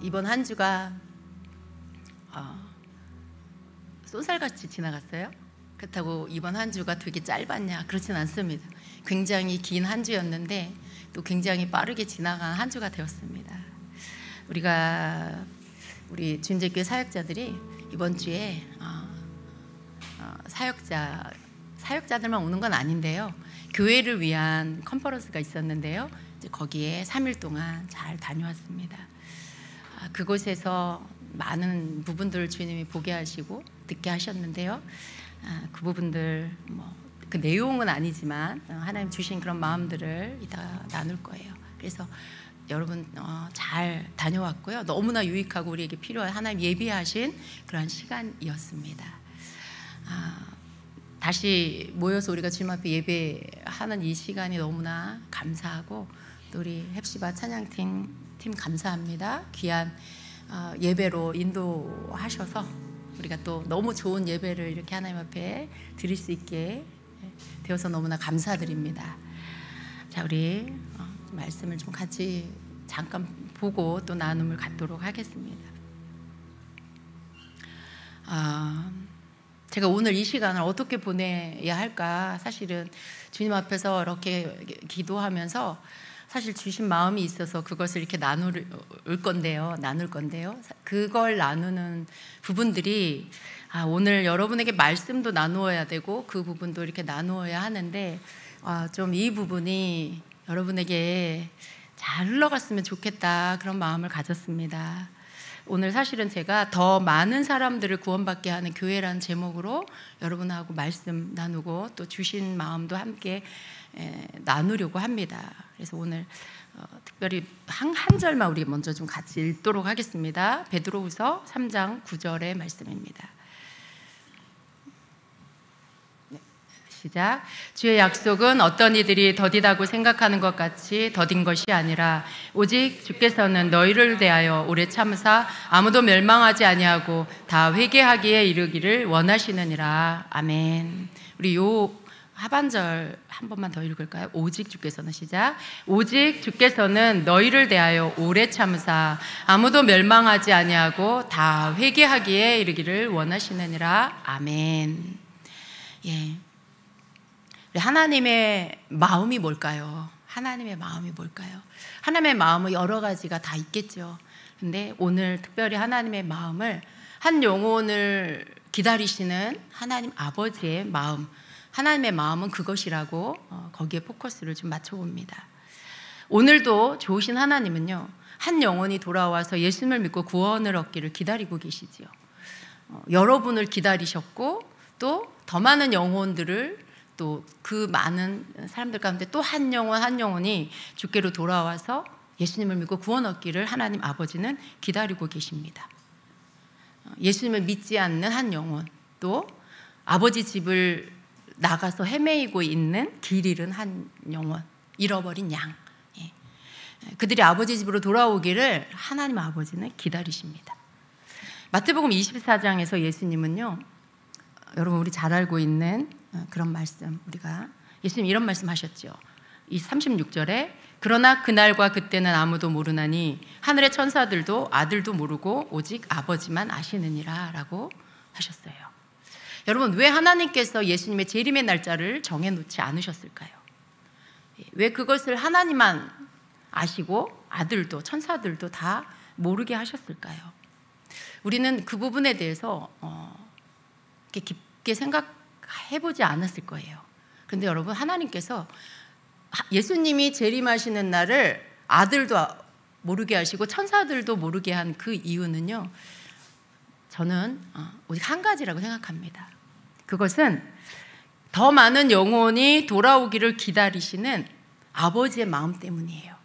이번 한 주가 쏜살같이 지나갔어요. 그렇다고 이번 한 주가 되게 짧았냐? 그렇진 않습니다. 굉장히 긴 한 주였는데 또 굉장히 빠르게 지나간 한 주가 되었습니다. 우리 주임제교회 사역자들이 이번 주에 사역자들만 오는 건 아닌데요. 교회를 위한 컨퍼런스가 있었는데요. 이제 거기에 3일 동안 잘 다녀왔습니다. 그곳에서 많은 부분들을 주님이 보게 하시고 듣게 하셨는데요. 그 부분들 그 내용은 아니지만 하나님 주신 그런 마음들을 이따 나눌 거예요. 그래서 여러분 잘 다녀왔고요. 너무나 유익하고 우리에게 필요한 하나님 예비하신 그러한 시간이었습니다. 다시 모여서 우리가 주님 앞에 예배하는 이 시간이 너무나 감사하고 또 우리 헵시바 찬양팀 감사합니다. 귀한 예배로 인도하셔서 우리가 또 너무 좋은 예배를 이렇게 하나님 앞에 드릴 수 있게 되어서 너무나 감사드립니다. 자, 우리 말씀을 좀 같이 잠깐 보고 또 나눔을 갖도록 하겠습니다. 제가 오늘 이 시간을 어떻게 보내야 할까, 사실은 주님 앞에서 이렇게 기도하면서 사실 주신 마음이 있어서 그것을 이렇게 나눌 건데요. 그걸 나누는 부분들이 오늘 여러분에게 말씀도 나누어야 되고 그 부분도 이렇게 나누어야 하는데 좀 이 부분이 여러분에게 잘 흘러갔으면 좋겠다, 그런 마음을 가졌습니다. 오늘 사실은 제가 더 많은 사람들을 구원받게 하는 교회라는 제목으로 여러분하고 말씀 나누고 또 주신 마음도 함께 나누려고 합니다. 그래서 오늘 특별히 한 절만 우리 먼저 좀 같이 읽도록 하겠습니다. 베드로후서 3장 9절의 말씀입니다. 시작. 주의 약속은 어떤 이들이 더디다고 생각하는 것 같이 더딘 것이 아니라 오직 주께서는 너희를 대하여 오래 참으사 아무도 멸망하지 아니하고 다 회개하기에 이르기를 원하시느니라. 아멘. 우리 요 하반절 한 번만 더 읽을까요? 오직 주께서는, 시작. 오직 주께서는 너희를 대하여 오래 참으사 아무도 멸망하지 아니하고 다 회개하기에 이르기를 원하시느니라. 아멘. 예. 하나님의 마음이 뭘까요? 하나님의 마음이 뭘까요? 하나님의 마음은 여러 가지가 다 있겠죠. 근데 오늘 특별히 하나님의 마음을, 한 영혼을 기다리시는 하나님 아버지의 마음, 하나님의 마음은 그것이라고 거기에 포커스를 좀 맞춰봅니다. 오늘도 좋으신 하나님은요, 한 영혼이 돌아와서 예수님을 믿고 구원을 얻기를 기다리고 계시지요. 여러분을 기다리셨고 또 더 많은 영혼들을, 또 그 많은 사람들 가운데 또 한 영혼이 주께로 돌아와서 예수님을 믿고 구원 얻기를 하나님 아버지는 기다리고 계십니다. 예수님을 믿지 않는 한 영혼, 또 아버지 집을 나가서 헤매이고 있는 길 잃은 한 영혼, 잃어버린 양, 그들이 아버지 집으로 돌아오기를 하나님 아버지는 기다리십니다. 마태복음 24장에서 예수님은요, 여러분 우리 잘 알고 있는 그런 말씀, 우리가 예수님 이런 말씀 하셨죠. 이 36절에 그러나 그날과 그때는 아무도 모르나니 하늘의 천사들도 아들도 모르고 오직 아버지만 아시느니라 라고 하셨어요. 여러분, 왜 하나님께서 예수님의 재림의 날짜를 정해놓지 않으셨을까요? 왜 그것을 하나님만 아시고 아들도 천사들도 다 모르게 하셨을까요? 우리는 그 부분에 대해서 깊게 생각해보지 않았을 거예요. 그런데 여러분, 하나님께서 예수님이 재림하시는 날을 아들도 모르게 하시고 천사들도 모르게 한 그 이유는요, 저는 오직 한 가지라고 생각합니다. 그것은 더 많은 영혼이 돌아오기를 기다리시는 아버지의 마음 때문이에요.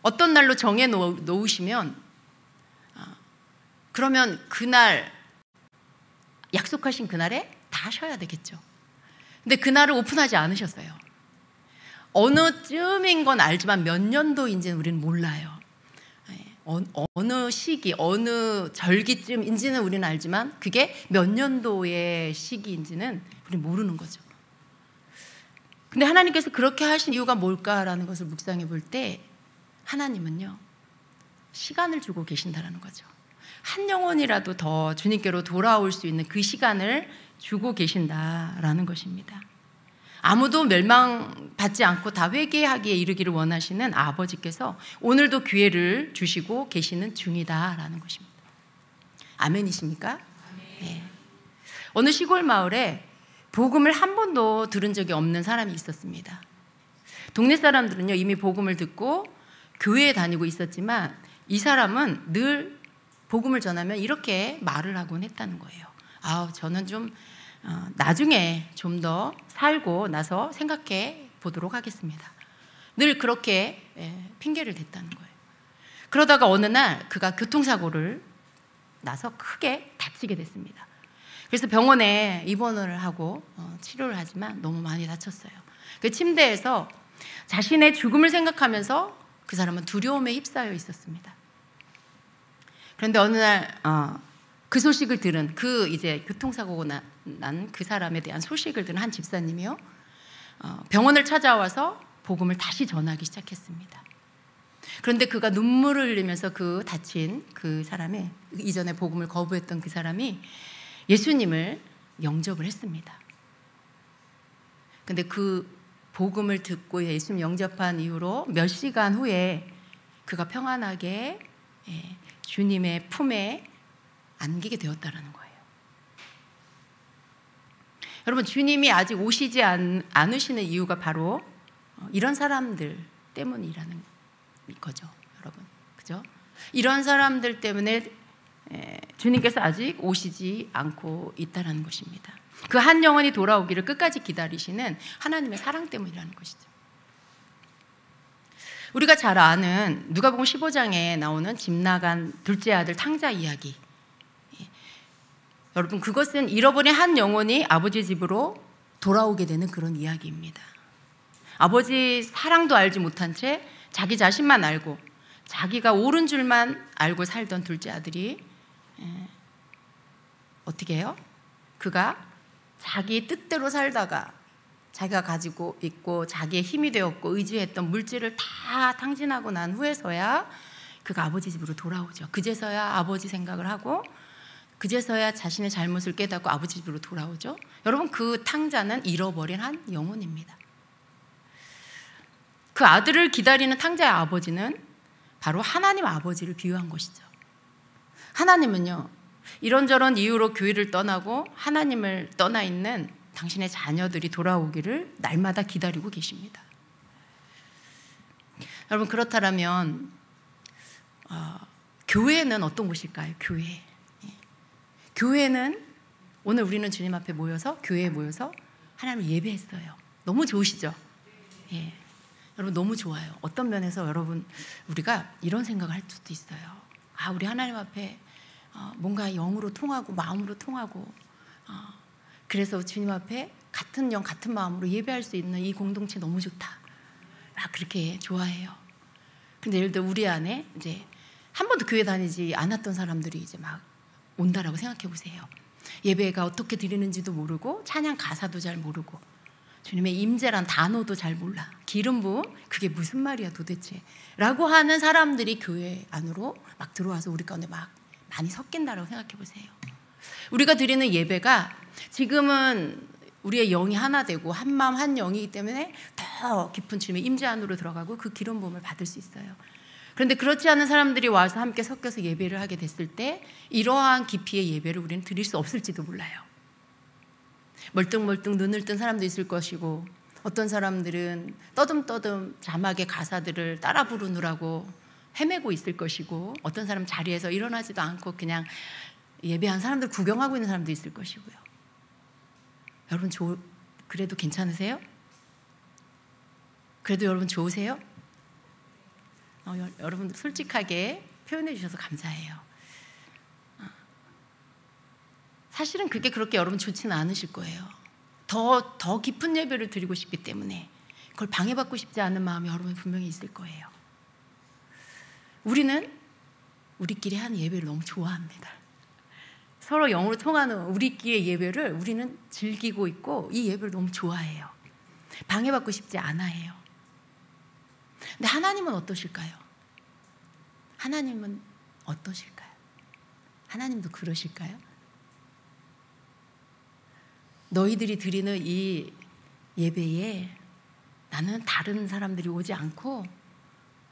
어떤 날로 정해 놓으시면 그러면 그날, 약속하신 그날에 다 하셔야 되겠죠. 근데 그날을 오픈하지 않으셨어요. 어느 쯤인 건 알지만 몇 년도인지는 우리는 몰라요. 어느 시기, 어느 절기쯤인지는 우리는 알지만 그게 몇 년도의 시기인지는 우리는 모르는 거죠. 근데 하나님께서 그렇게 하신 이유가 뭘까라는 것을 묵상해 볼 때, 하나님은요, 시간을 주고 계신다는 거죠. 한 영혼이라도 더 주님께로 돌아올 수 있는 그 시간을 주고 계신다라는 것입니다. 아무도 멸망받지 않고 다 회개하기에 이르기를 원하시는 아버지께서 오늘도 기회를 주시고 계시는 중이다라는 것입니다. 아멘이십니까? 네. 어느 시골 마을에 복음을 한 번도 들은 적이 없는 사람이 있었습니다. 동네 사람들은요, 이미 복음을 듣고 교회에 다니고 있었지만 이 사람은 늘 복음을 전하면 이렇게 말을 하곤 했다는 거예요. 저는 좀 나중에 좀 더 살고 나서 생각해 보도록 하겠습니다. 늘 그렇게 핑계를 댔다는 거예요. 그러다가 어느 날 그가 교통사고를 나서 크게 다치게 됐습니다. 그래서 병원에 입원을 하고 치료를 하지만 너무 많이 다쳤어요. 그 침대에서 자신의 죽음을 생각하면서 그 사람은 두려움에 휩싸여 있었습니다. 그런데 어느 날 그 소식을 들은 이제 교통사고가 난 그 사람에 대한 소식을 들은 한 집사님이요, 병원을 찾아와서 복음을 다시 전하기 시작했습니다. 그런데 그가 눈물을 흘리면서 그 다친 그 사람의, 이전에 복음을 거부했던 그 사람이 예수님을 영접을 했습니다. 근데 그 복음을 듣고 예수님 영접한 이후로 몇 시간 후에 그가 평안하게 주님의 품에 안기게 되었다는 거예요. 여러분, 주님이 아직 오시지 않으시는 이유가 바로 이런 사람들 때문이라는 거죠, 여러분. 그죠? 이런 사람들 때문에 주님께서 아직 오시지 않고 있다는 것입니다. 그 한 영혼이 돌아오기를 끝까지 기다리시는 하나님의 사랑 때문이라는 것이죠. 우리가 잘 아는 누가복음 15장에 나오는 집 나간 둘째 아들 탕자 이야기. 여러분, 그것은 잃어버린 한 영혼이 아버지 집으로 돌아오게 되는 그런 이야기입니다. 아버지 사랑도 알지 못한 채 자기 자신만 알고 자기가 옳은 줄만 알고 살던 둘째 아들이 어떻게 해요? 그가 자기 뜻대로 살다가 자기가 가지고 있고 자기의 힘이 되었고 의지했던 물질을 다 탕진하고 난 후에서야 그가 아버지 집으로 돌아오죠. 그제서야 아버지 생각을 하고 그제서야 자신의 잘못을 깨닫고 아버지 집으로 돌아오죠. 여러분, 그 탕자는 잃어버린 한 영혼입니다. 그 아들을 기다리는 탕자의 아버지는 바로 하나님 아버지를 비유한 것이죠. 하나님은요, 이런저런 이유로 교회를 떠나고 하나님을 떠나 있는 당신의 자녀들이 돌아오기를 날마다 기다리고 계십니다. 여러분, 그렇다면 교회는 어떤 곳일까요? 교회는 오늘 우리는 주님 앞에 모여서, 교회에 모여서 하나님을 예배했어요. 너무 좋으시죠? 예. 여러분, 너무 좋아요. 어떤 면에서 여러분, 우리가 이런 생각을 할 수도 있어요. 우리 하나님 앞에 뭔가 영으로 통하고 마음으로 통하고 그래서 주님 앞에 같은 영 같은 마음으로 예배할 수 있는 이 공동체 너무 좋다, 막 그렇게 좋아해요. 근데 예를 들어 우리 안에 이제 한 번도 교회 다니지 않았던 사람들이 이제 막 온다라고 생각해 보세요. 예배가 어떻게 드리는지도 모르고 찬양 가사도 잘 모르고 주님의 임재란 단어도 잘 몰라, 기름 부음 그게 무슨 말이야 도대체 라고 하는 사람들이 교회 안으로 막 들어와서 우리 가운데 막 많이 섞인다라고 생각해 보세요. 우리가 드리는 예배가 지금은 우리의 영이 하나 되고 한 마음 한 영이기 때문에 더 깊은 주님의 임재 안으로 들어가고 그 기름 부음을 받을 수 있어요. 그런데 그렇지 않은 사람들이 와서 함께 섞여서 예배를 하게 됐을 때 이러한 깊이의 예배를 우리는 드릴 수 없을지도 몰라요. 멀뚱멀뚱 눈을 뜬 사람도 있을 것이고, 어떤 사람들은 떠듬떠듬 자막의 가사들을 따라 부르느라고 헤매고 있을 것이고, 어떤 사람 자리에서 일어나지도 않고 그냥 예배한 사람들 구경하고 있는 사람도 있을 것이고요. 여러분, 그래도 괜찮으세요? 그래도 여러분 좋으세요? 여러분 솔직하게 표현해 주셔서 감사해요. 사실은 그게 그렇게 여러분 좋지는 않으실 거예요. 더 깊은 예배를 드리고 싶기 때문에 그걸 방해받고 싶지 않은 마음이 여러분 분명히 있을 거예요. 우리는 우리끼리 하는 예배를 너무 좋아합니다. 서로 영으로 통하는 우리끼리의 예배를 우리는 즐기고 있고 이 예배를 너무 좋아해요. 방해받고 싶지 않아 해요. 근데 하나님은 어떠실까요? 하나님은 어떠실까요? 하나님도 그러실까요? 너희들이 드리는 이 예배에 나는 다른 사람들이 오지 않고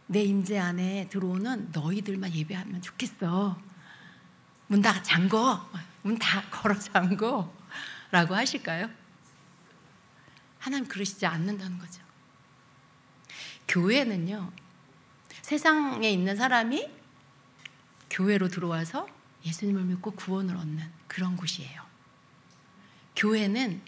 내 임재 안에 들어오는 너희들만 예배하면 좋겠어. 문 다 잠궈. 문 다 걸어 잠궈. 라고 하실까요? 하나님 그러시지 않는다는 거죠. 교회는요, 세상에 있는 사람이 교회로 들어와서 예수님을 믿고 구원을 얻는 그런 곳이에요. 교회는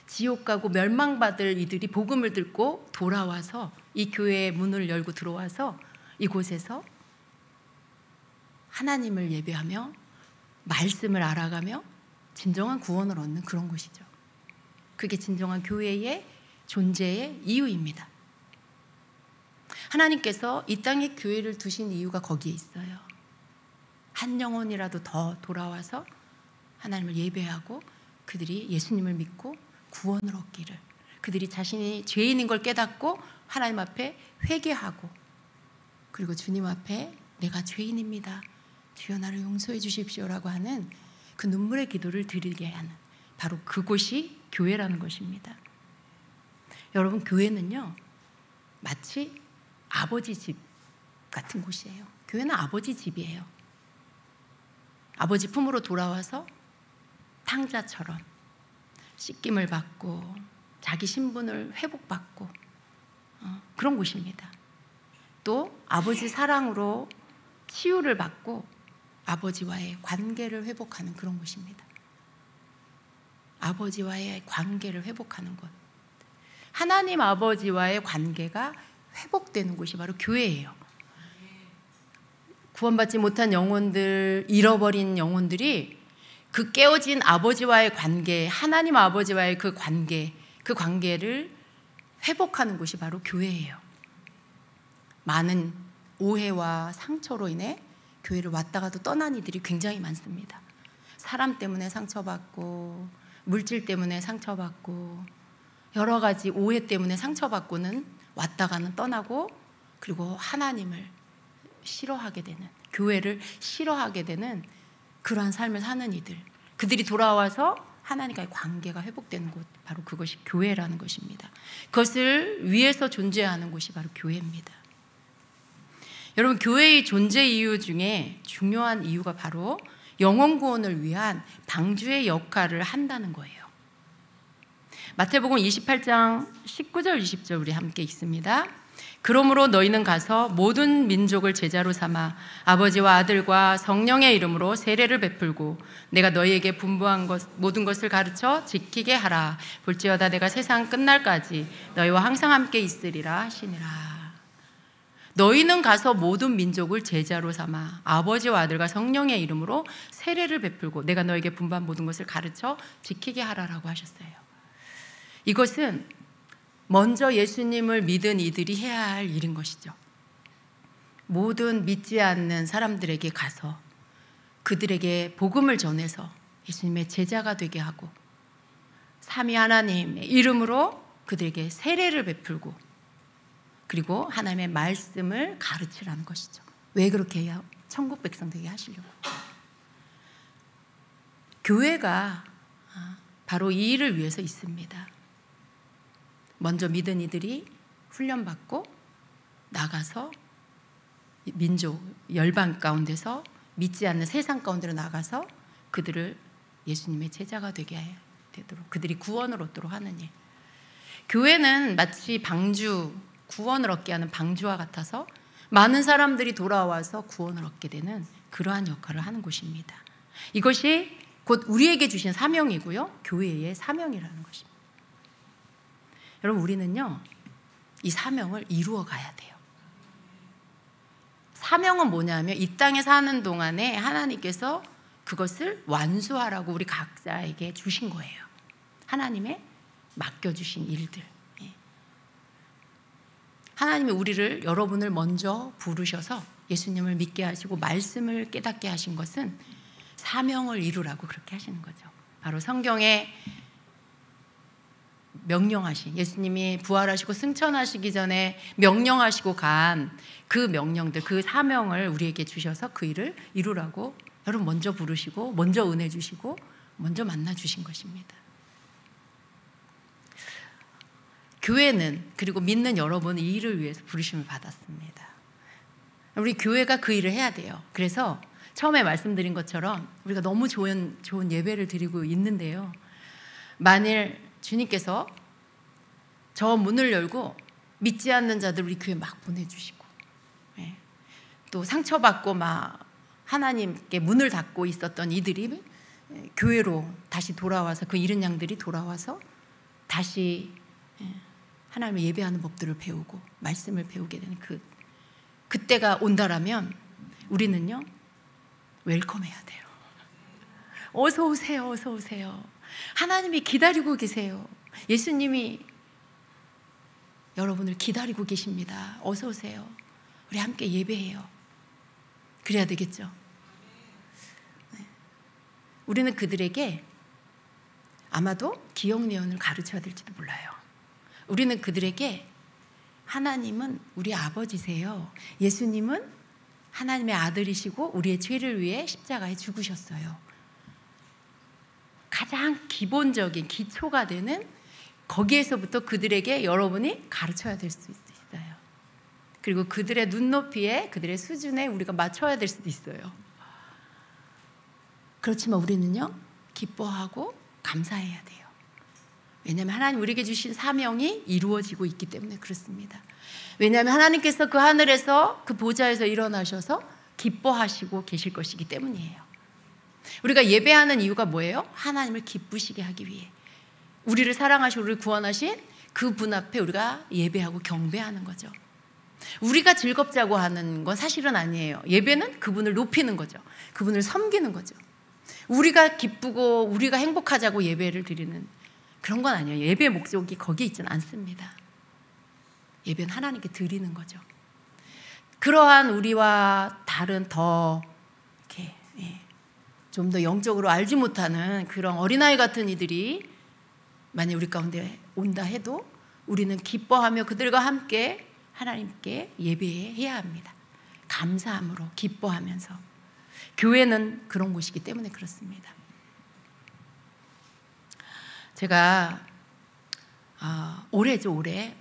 지옥 가고 멸망받을 이들이 복음을 듣고 돌아와서 이 교회의 문을 열고 들어와서 이곳에서 하나님을 예배하며 말씀을 알아가며 진정한 구원을 얻는 그런 곳이죠. 그게 진정한 교회의 존재의 이유입니다. 하나님께서 이 땅에 교회를 두신 이유가 거기에 있어요. 한 영혼이라도 더 돌아와서 하나님을 예배하고 그들이 예수님을 믿고 구원을 얻기를, 그들이 자신이 죄인인 걸 깨닫고 하나님 앞에 회개하고, 그리고 주님 앞에 내가 죄인입니다, 주여 나를 용서해 주십시오라고 하는 그 눈물의 기도를 드리게 하는 바로 그곳이 교회라는 것입니다. 여러분, 교회는요 마치 아버지 집 같은 곳이에요. 교회는 아버지 집이에요. 아버지 품으로 돌아와서 탕자처럼 씻김을 받고 자기 신분을 회복받고 그런 곳입니다. 또 아버지 사랑으로 치유를 받고 아버지와의 관계를 회복하는 그런 곳입니다. 아버지와의 관계를 회복하는 것, 하나님 아버지와의 관계가 회복되는 곳이 바로 교회예요. 구원받지 못한 영혼들, 잃어버린 영혼들이 그 깨어진 아버지와의 관계, 하나님 아버지와의 그 관계를 회복하는 곳이 바로 교회예요. 많은 오해와 상처로 인해 교회를 왔다가도 떠난 이들이 굉장히 많습니다. 사람 때문에 상처받고, 물질 때문에 상처받고, 여러 가지 오해 때문에 상처받고는 왔다가는 떠나고, 그리고 하나님을 싫어하게 되는, 교회를 싫어하게 되는 그러한 삶을 사는 이들, 그들이 돌아와서 하나님과의 관계가 회복되는 곳, 바로 그것이 교회라는 것입니다. 그것을 위해서 존재하는 곳이 바로 교회입니다. 여러분, 교회의 존재 이유 중에 중요한 이유가 바로 영혼 구원을 위한 방주의 역할을 한다는 거예요. 마태복음 28장 19절 20절 우리 함께 읽습니다. 그러므로 너희는 가서 모든 민족을 제자로 삼아 아버지와 아들과 성령의 이름으로 세례를 베풀고 내가 너희에게 분부한 모든 것을 가르쳐 지키게 하라. 볼지어다 내가 세상 끝날까지 너희와 항상 함께 있으리라 하시니라. 너희는 가서 모든 민족을 제자로 삼아 아버지와 아들과 성령의 이름으로 세례를 베풀고 내가 너에게 분부한 모든 것을 가르쳐 지키게 하라라고 하셨어요. 이것은 먼저 예수님을 믿은 이들이 해야 할 일인 것이죠. 모든 믿지 않는 사람들에게 가서 그들에게 복음을 전해서 예수님의 제자가 되게 하고 삼위 하나님의 이름으로 그들에게 세례를 베풀고 그리고 하나님의 말씀을 가르치라는 것이죠. 왜 그렇게 해요? 천국 백성 되게 하시려고. 교회가 바로 이 일을 위해서 있습니다. 먼저 믿은 이들이 훈련받고 나가서 민족, 열방 가운데서 믿지 않는 세상 가운데로 나가서 그들을 예수님의 제자가 되게 되도록, 그들이 구원을 얻도록 하는 일. 교회는 마치 방주, 구원을 얻게 하는 방주와 같아서 많은 사람들이 돌아와서 구원을 얻게 되는 그러한 역할을 하는 곳입니다. 이것이 곧 우리에게 주신 사명이고요, 교회의 사명이라는 것입니다. 여러분, 우리는요 이 사명을 이루어 가야 돼요. 사명은 뭐냐면 이 땅에 사는 동안에 하나님께서 그것을 완수하라고 우리 각자에게 주신 거예요. 하나님의 맡겨주신 일들. 하나님이 우리를, 여러분을 먼저 부르셔서 예수님을 믿게 하시고 말씀을 깨닫게 하신 것은 사명을 이루라고 그렇게 하시는 거죠. 바로 성경에 명령하신, 예수님이 부활하시고 승천하시기 전에 명령하시고 간 그 명령들, 그 사명을 우리에게 주셔서 그 일을 이루라고 여러분 먼저 부르시고 먼저 은혜 주시고 먼저 만나 주신 것입니다. 교회는, 그리고 믿는 여러분은 이 일을 위해서 부르심을 받았습니다. 우리 교회가 그 일을 해야 돼요. 그래서 처음에 말씀드린 것처럼 우리가 너무 좋은 예배를 드리고 있는데요, 만일 주님께서 저 문을 열고 믿지 않는 자들 우리 교회 막 보내주시고, 또 상처받고 막 하나님께 문을 닫고 있었던 이들이 교회로 다시 돌아와서, 그 잃은 양들이 돌아와서 다시 하나님을 예배하는 법들을 배우고 말씀을 배우게 되는 그때가 온다라면 우리는요 웰컴해야 돼요. 어서 오세요, 어서 오세요. 하나님이 기다리고 계세요. 예수님이 여러분을 기다리고 계십니다. 어서 오세요. 우리 함께 예배해요. 그래야 되겠죠. 우리는 그들에게 아마도 기억 예언을 가르쳐야 될지도 몰라요. 우리는 그들에게 하나님은 우리 아버지세요. 예수님은 하나님의 아들이시고 우리의 죄를 위해 십자가에 죽으셨어요. 가장 기본적인 기초가 되는 거기에서부터 그들에게 여러분이 가르쳐야 될 수 있어요. 그리고 그들의 눈높이에, 그들의 수준에 우리가 맞춰야 될 수도 있어요. 그렇지만 우리는요 기뻐하고 감사해야 돼요. 왜냐하면 하나님 우리에게 주신 사명이 이루어지고 있기 때문에 그렇습니다. 왜냐하면 하나님께서 그 하늘에서 그 보좌에서 일어나셔서 기뻐하시고 계실 것이기 때문이에요. 우리가 예배하는 이유가 뭐예요? 하나님을 기쁘시게 하기 위해, 우리를 사랑하시고 우리를 구원하신 그분 앞에 우리가 예배하고 경배하는 거죠. 우리가 즐겁자고 하는 건 사실은 아니에요. 예배는 그분을 높이는 거죠. 그분을 섬기는 거죠. 우리가 기쁘고 우리가 행복하자고 예배를 드리는 그런 건 아니에요. 예배의 목적이 거기에 있지는 않습니다. 예배는 하나님께 드리는 거죠. 그러한 우리와 다른 더 이렇게 좀 더 영적으로 알지 못하는 그런 어린아이 같은 이들이 만약 우리 가운데 온다 해도 우리는 기뻐하며 그들과 함께 하나님께 예배해야 합니다. 감사함으로, 기뻐하면서. 교회는 그런 곳이기 때문에 그렇습니다. 제가 올해죠, 올해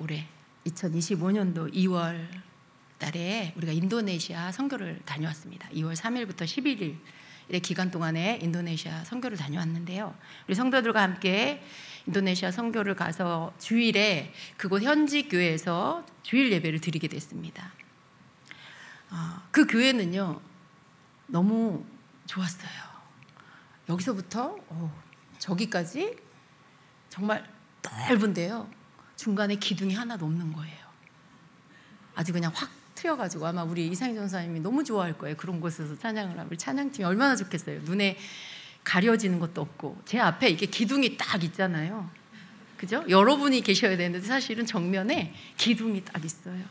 2025년도 2월 달에 우리가 인도네시아 선교를 다녀왔습니다. 2월 3일부터 11일의 기간 동안에 인도네시아 선교를 다녀왔는데요, 우리 성도들과 함께 인도네시아 선교를 가서 주일에 그곳 현지 교회에서 주일 예배를 드리게 됐습니다. 그 교회는요 너무 좋았어요. 여기서부터 저기까지 정말 넓은데요, 중간에 기둥이 하나도 없는 거예요. 아주 그냥 확 트여가지고, 아마 우리 이상희 전사님이 너무 좋아할 거예요. 그런 곳에서 찬양을 하면. 우리 찬양팀이 얼마나 좋겠어요. 눈에 가려지는 것도 없고, 제 앞에 이게 기둥이 딱 있잖아요. 그죠? 여러분이 계셔야 되는데 사실은 정면에 기둥이 딱 있어요.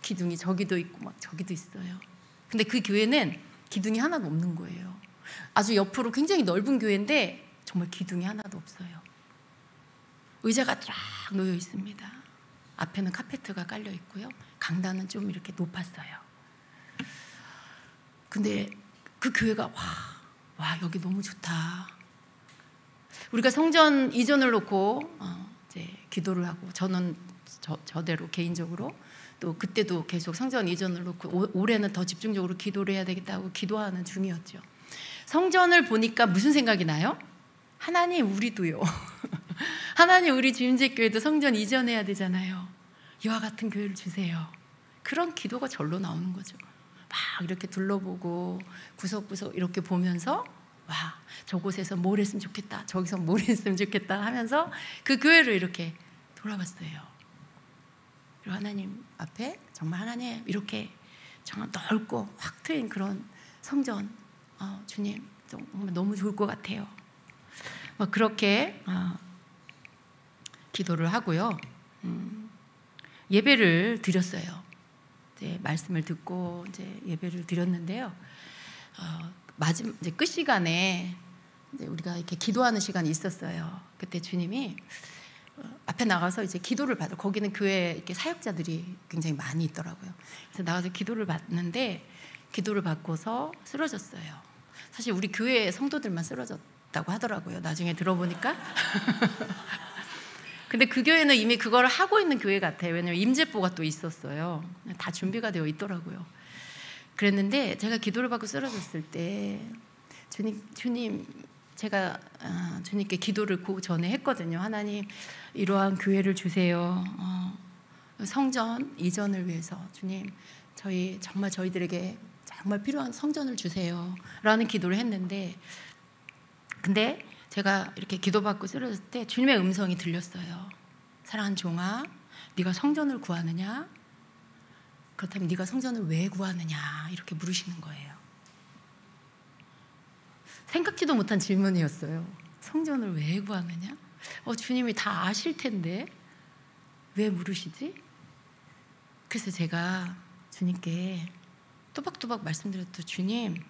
기둥이 저기도 있고 막 저기도 있어요. 근데 그 교회는 기둥이 하나도 없는 거예요. 아주 옆으로 굉장히 넓은 교회인데 정말 기둥이 하나도 없어요. 의자가 쫙 놓여 있습니다. 앞에는 카페트가 깔려 있고요, 강단은 좀 이렇게 높았어요. 근데 그 교회가 와 여기 너무 좋다. 우리가 성전 이전을 놓고 이제 기도를 하고, 저는 저대로 개인적으로 또 그때도 계속 성전 이전을 놓고 올해는 더 집중적으로 기도를 해야 되겠다고 기도하는 중이었죠. 성전을 보니까 무슨 생각이 나요? 하나님 우리도요. 하나님 우리 주임제교회도 성전 이전해야 되잖아요. 이와 같은 교회를 주세요. 그런 기도가 절로 나오는 거죠. 막 이렇게 둘러보고 구석구석 이렇게 보면서 와 저곳에서 뭘 했으면 좋겠다, 저기서 뭘 했으면 좋겠다 하면서 그 교회를 이렇게 돌아봤어요. 그리고 하나님 앞에 정말 하나님 이렇게 정말 넓고 확 트인 그런 성전, 주님 정말 너무 좋을 것 같아요. 막 그렇게 기도를 하고요, 예배를 드렸어요. 이제 말씀을 듣고 이제 예배를 드렸는데요, 마지막 이제 끝 시간에 이제 우리가 이렇게 기도하는 시간이 있었어요. 그때 주님이 앞에 나가서 이제 기도를 받아. 거기는 교회 이렇게 사역자들이 굉장히 많이 있더라고요. 그래서 나가서 기도를 받는데 기도를 받고서 쓰러졌어요. 사실 우리 교회 성도들만 쓰러졌다고 하더라고요. 나중에 들어보니까. 근데 그 교회는 이미 그걸 하고 있는 교회 같아요. 왜냐면 임재보가 또 있었어요. 다 준비가 되어 있더라고요. 그랬는데 제가 기도를 받고 쓰러졌을 때 주님 제가 주님께 기도를 그 전에 했거든요. 하나님 이러한 교회를 주세요. 성전 이전을 위해서 주님 정말 저희들에게 정말 필요한 성전을 주세요 라는 기도를 했는데, 근데 제가 이렇게 기도받고 쓰러졌을 때 주님의 음성이 들렸어요. 사랑하는 종아, 네가 성전을 구하느냐? 그렇다면 네가 성전을 왜 구하느냐? 이렇게 물으시는 거예요. 생각지도 못한 질문이었어요. 성전을 왜 구하느냐? 주님이 다 아실 텐데 왜 물으시지? 그래서 제가 주님께 또박또박 말씀드렸죠. 주님,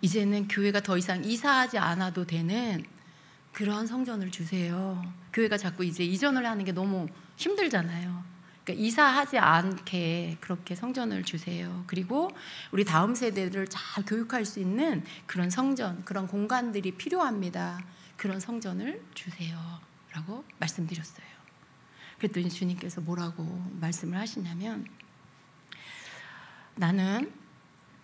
이제는 교회가 더 이상 이사하지 않아도 되는 그런 성전을 주세요. 교회가 자꾸 이제 이전을 하는 게 너무 힘들잖아요. 그러니까 이사하지 않게 그렇게 성전을 주세요. 그리고 우리 다음 세대들을 잘 교육할 수 있는 그런 성전, 그런 공간들이 필요합니다. 그런 성전을 주세요 라고 말씀드렸어요. 그랬더니 주님께서 뭐라고 말씀을 하시냐면, 나는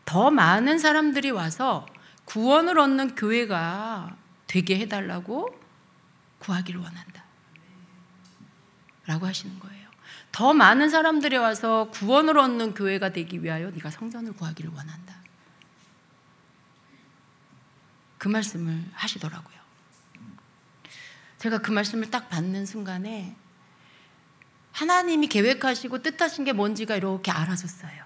더 많은 사람들이 와서 구원을 얻는 교회가 되게 해달라고 구하기를 원한다 라고 하시는 거예요. 더 많은 사람들이 와서 구원을 얻는 교회가 되기 위하여 네가 성전을 구하기를 원한다. 그 말씀을 하시더라고요. 제가 그 말씀을 딱 받는 순간에 하나님이 계획하시고 뜻하신 게 뭔지가 이렇게 알아졌어요.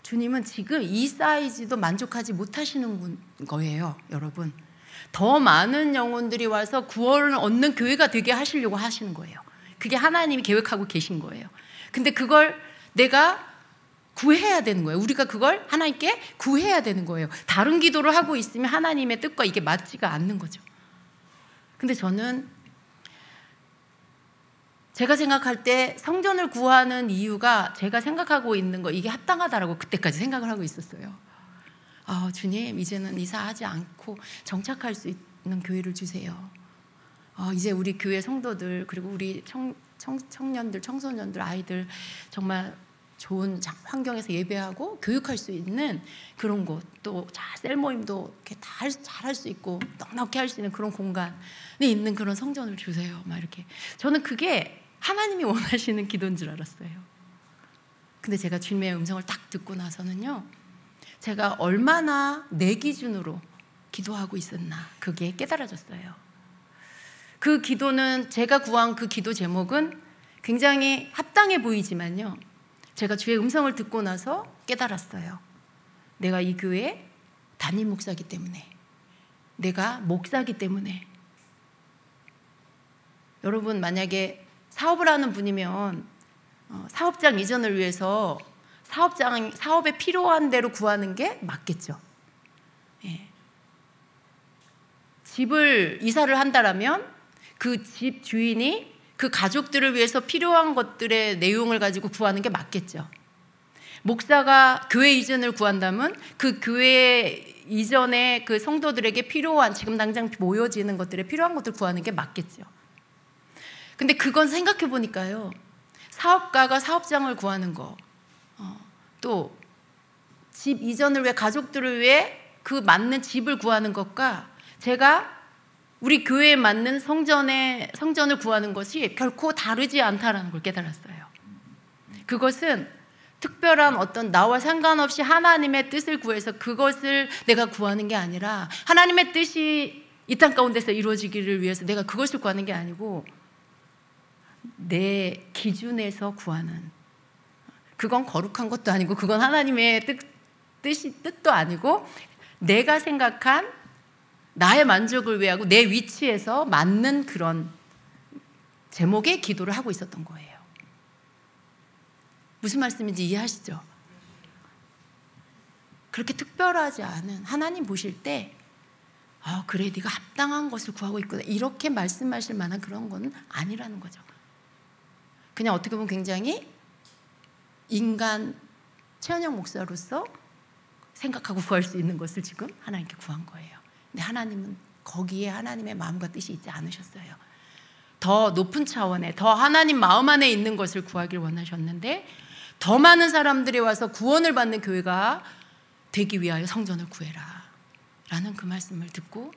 주님은 지금 이 사이즈도 만족하지 못하시는 거예요, 여러분. 더 많은 영혼들이 와서 구원을 얻는 교회가 되게 하시려고 하시는 거예요. 그게 하나님이 계획하고 계신 거예요. 근데 그걸 내가 구해야 되는 거예요. 우리가 그걸 하나님께 구해야 되는 거예요. 다른 기도를 하고 있으면 하나님의 뜻과 이게 맞지가 않는 거죠. 근데 저는 제가 생각할 때 성전을 구하는 이유가 제가 생각하고 있는 거 이게 합당하다라고 그때까지 생각을 하고 있었어요. 주님, 이제는 이사하지 않고 정착할 수 있는 교회를 주세요. 이제 우리 교회 성도들, 그리고 우리 청년들, 청소년들, 아이들 정말 좋은 환경에서 예배하고 교육할 수 있는 그런 곳, 또 셀 모임도 이렇게 다 잘할 수 있고 넉넉히 할 수 있는 그런 공간에 있는 그런 성전을 주세요. 막 이렇게. 저는 그게 하나님이 원하시는 기도인 줄 알았어요. 근데 제가 주님의 음성을 딱 듣고 나서는요, 제가 얼마나 내 기준으로 기도하고 있었나 그게 깨달아졌어요. 그 기도는, 제가 구한 그 기도 제목은 굉장히 합당해 보이지만요, 제가 주의 음성을 듣고 나서 깨달았어요. 내가 이 교회 담임 목사이기 때문에, 내가 목사이기 때문에. 여러분, 만약에 사업을 하는 분이면 사업장 이전을 위해서 사업에 필요한 대로 구하는 게 맞겠죠. 예. 집을 이사를 한다라면 그 집 주인이 그 가족들을 위해서 필요한 것들의 내용을 가지고 구하는 게 맞겠죠. 목사가 교회 이전을 구한다면 그 교회 이전에 그 성도들에게 필요한, 지금 당장 모여지는 것들에 필요한 것들 구하는 게 맞겠죠. 근데 그건 생각해 보니까요, 사업가가 사업장을 구하는 거, 또 집 이전을 위해, 가족들을 위해 그 맞는 집을 구하는 것과 제가 우리 교회에 맞는 성전을 구하는 것이 결코 다르지 않다라는 걸 깨달았어요. 그것은 특별한 어떤 나와 상관없이 하나님의 뜻을 구해서 그것을 내가 구하는 게 아니라, 하나님의 뜻이 이 땅 가운데서 이루어지기를 위해서 내가 그것을 구하는 게 아니고 내 기준에서 구하는, 그건 거룩한 것도 아니고 그건 하나님의 뜻도 아니고 내가 생각한 나의 만족을 위하고 내 위치에서 맞는 그런 제목의 기도를 하고 있었던 거예요. 무슨 말씀인지 이해하시죠? 그렇게 특별하지 않은, 하나님 보실 때 그래, 네가 합당한 것을 구하고 있구나, 이렇게 말씀하실 만한 그런 건 아니라는 거죠. 그냥 어떻게 보면 굉장히 인간 최원영 목사로서 생각하고 구할 수 있는 것을 지금 하나님께 구한 거예요. 근데 하나님은 거기에 하나님의 마음과 뜻이 있지 않으셨어요. 더 높은 차원의, 더 하나님 마음 안에 있는 것을 구하길 원하셨는데, 더 많은 사람들이 와서 구원을 받는 교회가 되기 위하여 성전을 구해라 라는 그 말씀을 듣고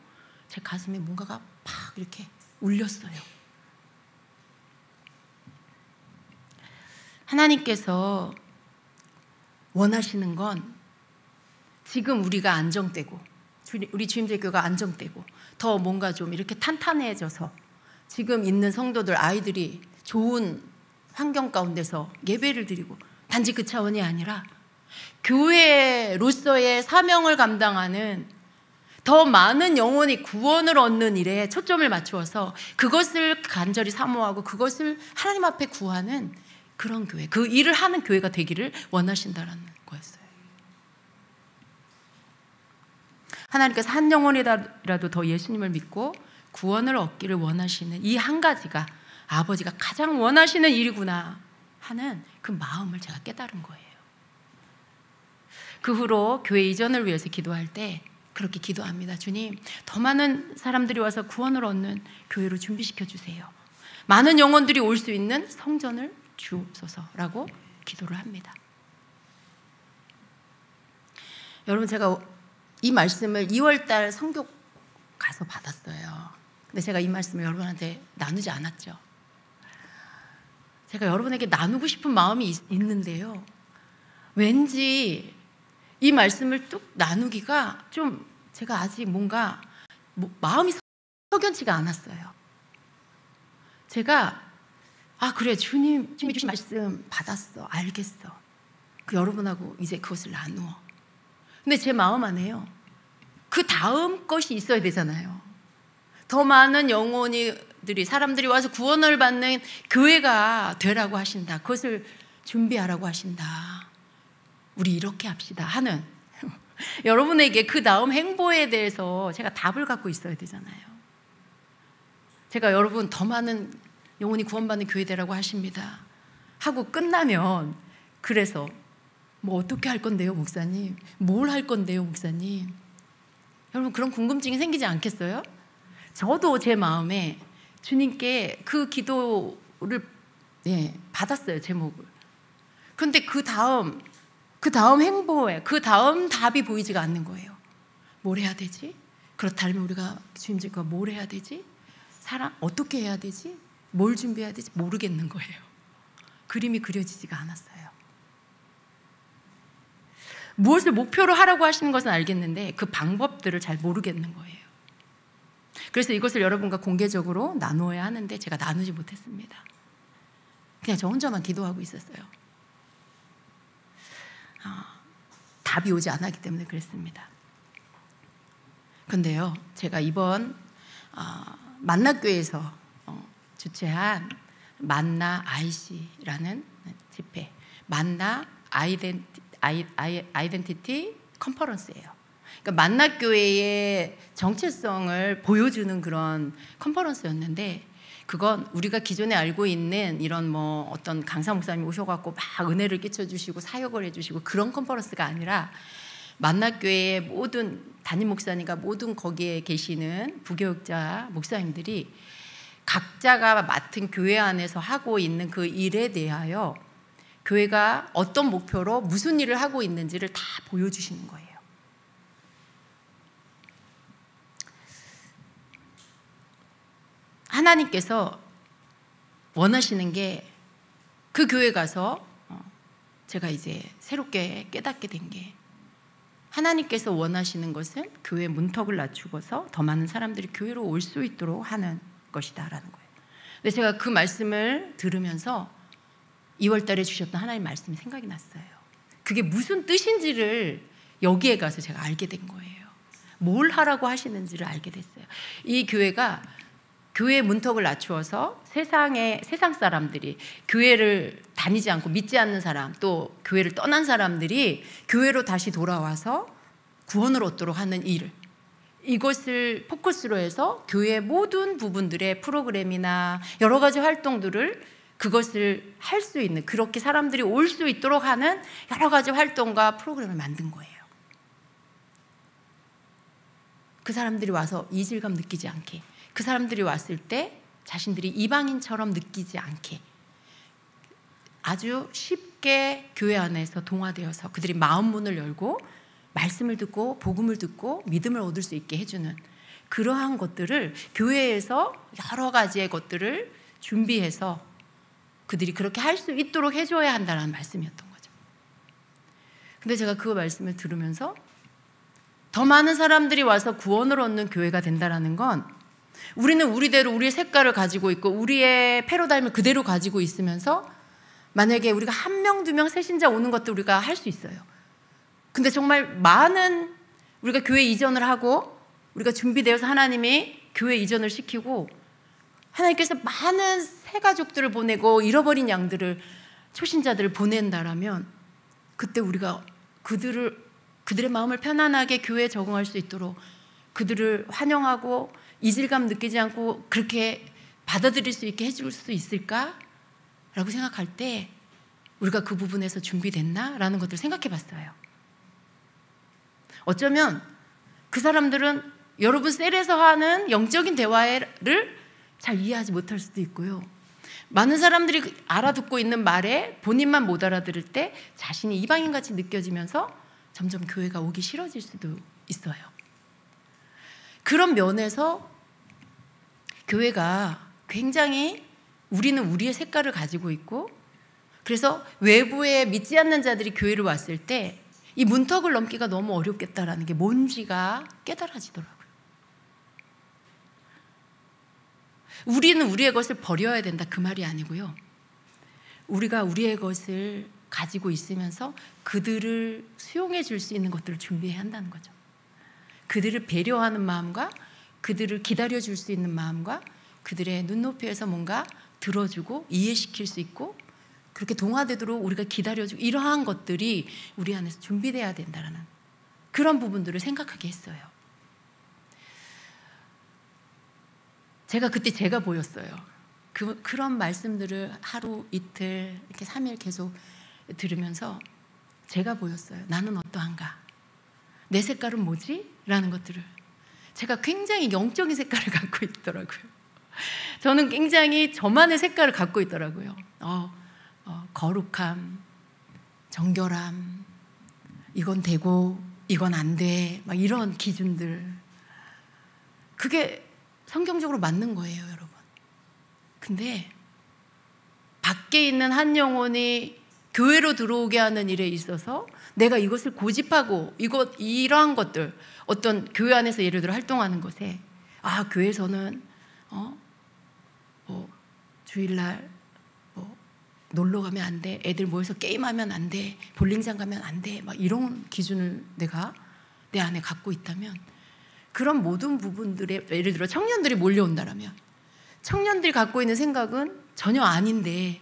제 가슴에 뭔가가 팍 이렇게 울렸어요. 하나님께서 원하시는 건 지금 우리가 안정되고, 우리 주임제교가 안정되고 더 뭔가 좀 이렇게 탄탄해져서 지금 있는 성도들, 아이들이 좋은 환경 가운데서 예배를 드리고, 단지 그 차원이 아니라 교회로서의 사명을 감당하는 더 많은 영혼이 구원을 얻는 일에 초점을 맞추어서 그것을 간절히 사모하고 그것을 하나님 앞에 구하는 그런 교회, 그 일을 하는 교회가 되기를 원하신다는 거였어요. 하나님께서 한 영혼이라도 더 예수님을 믿고 구원을 얻기를 원하시는 이 한 가지가 아버지가 가장 원하시는 일이구나 하는 그 마음을 제가 깨달은 거예요. 그 후로 교회 이전을 위해서 기도할 때 그렇게 기도합니다. 주님, 더 많은 사람들이 와서 구원을 얻는 교회로 준비시켜 주세요. 많은 영혼들이 올 수 있는 성전을 주옵소서라고 기도를 합니다. 여러분, 제가 이 말씀을 2월달 선교 가서 받았어요. 근데 제가 이 말씀을 여러분한테 나누지 않았죠. 제가 여러분에게 나누고 싶은 마음이 있는데요, 왠지 이 말씀을 뚝 나누기가 좀 제가 아직 뭔가 마음이 석연치가 않았어요. 제가 그래, 주님이 주신 말씀 받았어, 알겠어, 여러분하고 이제 그것을 나누어. 근데 제 마음 안에요, 그 다음 것이 있어야 되잖아요. 더 많은 영혼들이, 사람들이 와서 구원을 받는 교회가 되라고 하신다, 그것을 준비하라고 하신다, 우리 이렇게 합시다 하는 여러분에게 그 다음 행보에 대해서 제가 답을 갖고 있어야 되잖아요. 제가 여러분, 더 많은 영혼이 구원받는 교회 되라고 하십니다 하고 끝나면, 그래서 뭐 어떻게 할 건데요 목사님, 뭘 할 건데요 목사님, 여러분 그런 궁금증이 생기지 않겠어요? 저도 제 마음에 주님께 그 기도를 받았어요, 제목을. 그런데 그 다음 행보에, 그 다음 답이 보이지가 않는 거예요. 뭘 해야 되지? 그렇다면 우리가 주님과 뭘 해야 되지? 어떻게 해야 되지? 뭘 준비해야 되지? 모르겠는 거예요. 그림이 그려지지가 않았어요. 무엇을 목표로 하라고 하시는 것은 알겠는데 그 방법들을 잘 모르겠는 거예요. 그래서 이것을 여러분과 공개적으로 나누어야 하는데 제가 나누지 못했습니다. 그냥 저 혼자만 기도하고 있었어요. 답이 오지 않았기 때문에 그랬습니다. 근데요, 제가 이번 만나교회에서 주최한 만나 IC라는 집회, 만나 아이덴티티 컨퍼런스예요. 그러니까 만나교회의 정체성을 보여주는 그런 컨퍼런스였는데, 그건 우리가 기존에 알고 있는 이런 뭐 어떤 강사 목사님이 오셔갖고 막 은혜를 끼쳐주시고 사역을 해주시고 그런 컨퍼런스가 아니라, 만나교회의 모든 담임 목사님과 모든 거기에 계시는 부교육자 목사님들이 각자가 맡은 교회 안에서 하고 있는 그 일에 대하여 교회가 어떤 목표로 무슨 일을 하고 있는지를 다 보여주시는 거예요. 하나님께서 원하시는 게, 그 교회 가서 제가 이제 새롭게 깨닫게 된 게, 하나님께서 원하시는 것은 교회 문턱을 낮추고서 더 많은 사람들이 교회로 올 수 있도록 하는 것이다라는 거예요. 근데 제가 그 말씀을 들으면서 2월 달에 주셨던 하나님 말씀이 생각이 났어요. 그게 무슨 뜻인지를 여기에 가서 제가 알게 된 거예요. 뭘 하라고 하시는지를 알게 됐어요. 이 교회가 교회의 문턱을 낮추어서 세상 사람들이, 교회를 다니지 않고 믿지 않는 사람, 또 교회를 떠난 사람들이 교회로 다시 돌아와서 구원을 얻도록 하는 일을, 이것을 포커스로 해서 교회 모든 부분들의 프로그램이나 여러 가지 활동들을 그것을 할 수 있는, 그렇게 사람들이 올 수 있도록 하는 여러 가지 활동과 프로그램을 만든 거예요. 그 사람들이 와서 이질감 느끼지 않게, 그 사람들이 왔을 때 자신들이 이방인처럼 느끼지 않게 아주 쉽게 교회 안에서 동화되어서 그들이 마음 문을 열고 말씀을 듣고 복음을 듣고 믿음을 얻을 수 있게 해주는 그러한 것들을 교회에서 여러 가지의 것들을 준비해서 그들이 그렇게 할 수 있도록 해줘야 한다는 말씀이었던 거죠. 근데 제가 그 말씀을 들으면서 더 많은 사람들이 와서 구원을 얻는 교회가 된다는 건 우리는 우리대로 우리의 색깔을 가지고 있고 우리의 패러다임을 그대로 가지고 있으면서 만약에 우리가 한 명, 두 명 새신자 오는 것도 우리가 할 수 있어요. 근데 정말 많은 우리가 교회 이전을 하고 우리가 준비되어서 하나님이 교회 이전을 시키고 하나님께서 많은 새 가족들을 보내고 잃어버린 양들을, 초신자들을 보낸다라면 그때 우리가 그들의 마음을 편안하게 교회에 적응할 수 있도록 그들을 환영하고 이질감 느끼지 않고 그렇게 받아들일 수 있게 해줄 수 있을까? 라고 생각할 때 우리가 그 부분에서 준비됐나? 라는 것들을 생각해 봤어요. 어쩌면 그 사람들은 여러분 셀에서 하는 영적인 대화를 잘 이해하지 못할 수도 있고요. 많은 사람들이 알아듣고 있는 말에 본인만 못 알아들을 때 자신이 이방인같이 느껴지면서 점점 교회가 오기 싫어질 수도 있어요. 그런 면에서 교회가 굉장히 우리는 우리의 색깔을 가지고 있고 그래서 외부에 믿지 않는 자들이 교회를 왔을 때 이 문턱을 넘기가 너무 어렵겠다라는 게 뭔지가 깨달아지더라고요. 우리는 우리의 것을 버려야 된다 그 말이 아니고요. 우리가 우리의 것을 가지고 있으면서 그들을 수용해 줄 수 있는 것들을 준비해야 한다는 거죠. 그들을 배려하는 마음과 그들을 기다려 줄 수 있는 마음과 그들의 눈높이에서 뭔가 들어주고 이해시킬 수 있고 그렇게 동화되도록 우리가 기다려주고 이러한 것들이 우리 안에서 준비돼야 된다는 그런 부분들을 생각하게 했어요. 그때 제가 보였어요. 그런 말씀들을 하루 이틀 이렇게 3일 계속 들으면서 제가 보였어요. 나는 어떠한가? 내 색깔은 뭐지? 라는 것들을 제가 굉장히 영적인 색깔을 갖고 있더라고요. 저는 굉장히 저만의 색깔을 갖고 있더라고요. 거룩함, 정결함, 이건 되고 이건 안 돼, 막 이런 기준들. 그게 성경적으로 맞는 거예요, 여러분. 근데 밖에 있는 한 영혼이 교회로 들어오게 하는 일에 있어서 내가 이것을 고집하고 이러한 것들, 어떤 교회 안에서 예를 들어 활동하는 것에 교회에서는 주일날 놀러 가면 안 돼, 애들 모여서 게임하면 안 돼, 볼링장 가면 안 돼, 막 이런 기준을 내가 내 안에 갖고 있다면 그런 모든 부분들에 예를 들어 청년들이 몰려온다라면 청년들이 갖고 있는 생각은 전혀 아닌데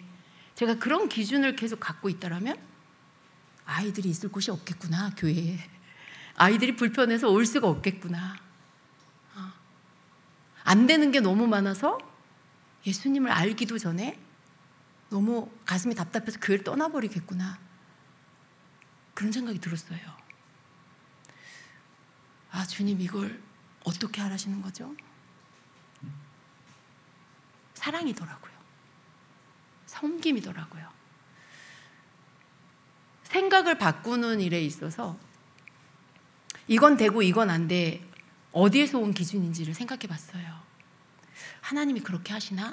제가 그런 기준을 계속 갖고 있다라면 아이들이 있을 곳이 없겠구나, 교회에. 아이들이 불편해서 올 수가 없겠구나. 안 되는 게 너무 많아서 예수님을 알기도 전에 너무 가슴이 답답해서 교회를 떠나버리겠구나. 그런 생각이 들었어요. 주님 이걸 어떻게 하라시는 거죠? 사랑이더라고요. 섬김이더라고요. 생각을 바꾸는 일에 있어서 이건 되고 이건 안 돼, 어디에서 온 기준인지를 생각해 봤어요. 하나님이 그렇게 하시나?